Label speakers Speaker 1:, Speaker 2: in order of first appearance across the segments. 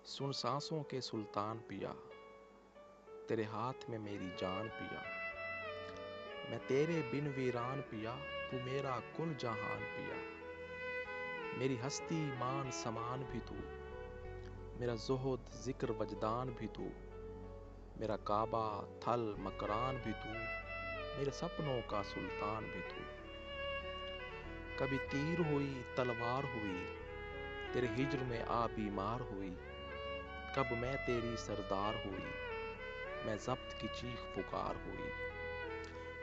Speaker 1: سن سانسوں کے سلطان پیا، تیرے ہاتھ میں میری جان پیا، میں تیرے بن ویران پیا، تو میرا کل جہان پیا، میری ہستی مان سمان بھی تو، میرا زہد ذکر وجدان بھی تو، میرا کعبہ تھل مکران بھی تو، میرے سپنوں کا سلطان بھی تو۔ کبھی تیر ہوئی تلوار ہوئی، تیرے ہجر میں آ بیمار ہوئی، کب میں تیری سردار ہوئی، میں ضبط کی چیخ پکار ہوئی،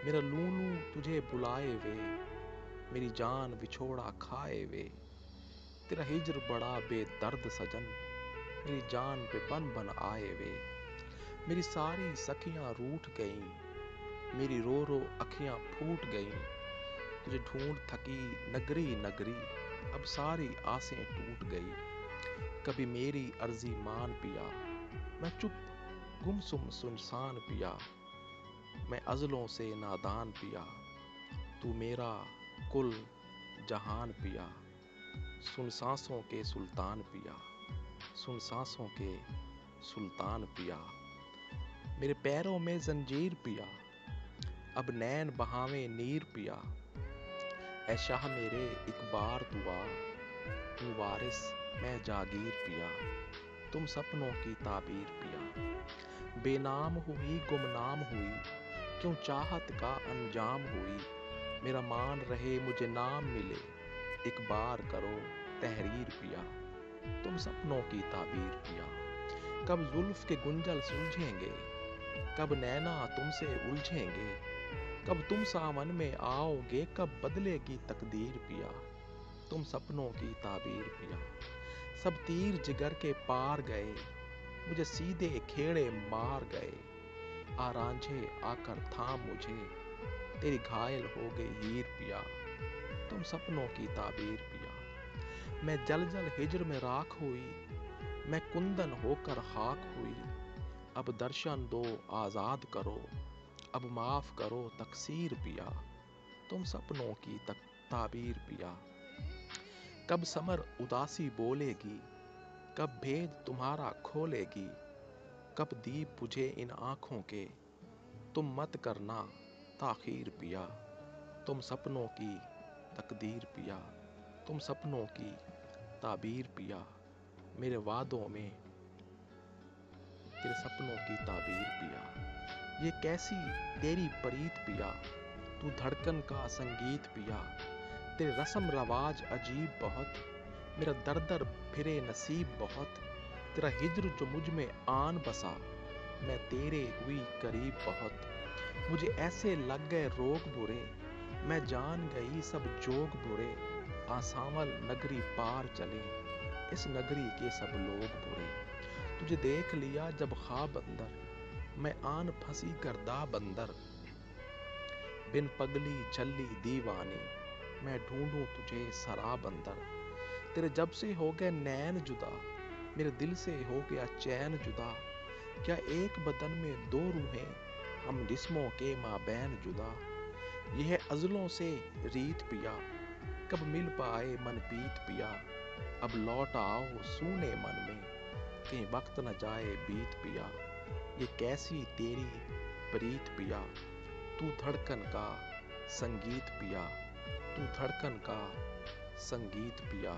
Speaker 1: میرا لولو تجھے بلائے وے، میری جان بچھوڑا کھائے وے، تیرا ہجر بڑا بے درد سجن، میری جان پہ بن بن آئے وے، میری ساری سکھیاں روٹھ گئیں، میری رو رو اکھیاں پھوٹ گئیں، تجھے ڈھونڈ تھکی نگری نگری، اب ساری آسیں ٹوٹ گئی، کبھی میری عرضی مان پیا، میں چپ گمسم سنسان پیا، میں عضلوں سے نادان پیا، تو میرا کل جہان پیا، سن سانسوں کے سلطان پیا، سن سانسوں کے سلطان پیا، میرے پیروں میں زنجیر پیا، اب نین بہاویں نیر پیا، اے شاہ میرے ایک بار دعا، تو وارث میں جاگیر پیا، تم سپنوں کی تعبیر پیا، بے نام ہوئی گمنام ہوئی، کیوں چاہت کا انجام ہوئی، میرا مان رہے مجھے نام ملے، ایک بار کرو تحریر پیا، تم سپنوں کی تعبیر پیا، کب زلف کے گنجل سلجھیں گے، کب نینا تم سے الجھیں گے، کب تم سامن میں آؤ گے، کب بدلے گی تقدیر پیا، تم سپنوں کی تعبیر پیا، سب تیر جگر کے پار گئے، مجھے سیدھے کھیڑے مار گئے، آ رانجھے آ کر تھام مجھے، تیری گھائل ہو گئی ہیر پیا، تم سپنوں کی تعبیر پیا، میں جل جل ہجر میں راکھ ہوئی، میں کندن ہو کر خاک ہوئی، اب درشن دو آزاد کرو، اب معاف کرو تقصیر پیا، تم سپنوں کی تعبیر پیا، کب سمر اداسی بولے گی، کب بھید تمہارا کھولے گی، کب دیپ بجھے ان آنکھوں کے، تم مت کرنا تاخیر پیا، تم سپنوں کی تقدیر پیا، تم سپنوں کی تعبیر پیا، میرے وعدوں میں تیرے سپنوں کی تعبیر پیا، یہ کیسی تیری پریت پیا، تو دھڑکن کا سنگیت پیا، تیرے رسم رواج عجیب بہت، میرا در در پھرے نصیب بہت، تیرا ہجر جو مجھ میں آن بسا، میں تیرے ہوئی قریب بہت، مجھے ایسے لگ گئے روگ برے، میں جان گئی سب جوگ برے، آساول نگری پار چلے، اس نگری کے سب لوگ برے، تجھے دیکھ لیا جب خواب اندر، میں آن پھنسی گردا بندر، بن پگلی چھلی دیوانی، میں ڈھونڈوں تجھے سراب اندر، تیرے جب سے ہو گئے نین جدا، میرے دل سے ہو گیا چین جدا، کیا ایک بدن میں دو روحیں، ہم جسموں کے مابین جدا، یہ ہے ازلوں سے ریت پیا، کب مل پائے من پیت پیا، اب لوٹ آؤ سونے من میں، کہیں وقت نہ جائے بیت پیا، یہ کیسی تیری پریت پیا، تو دھڑکن کا سنگیت پیا، تو دھڑکن کا سنگیت پیا۔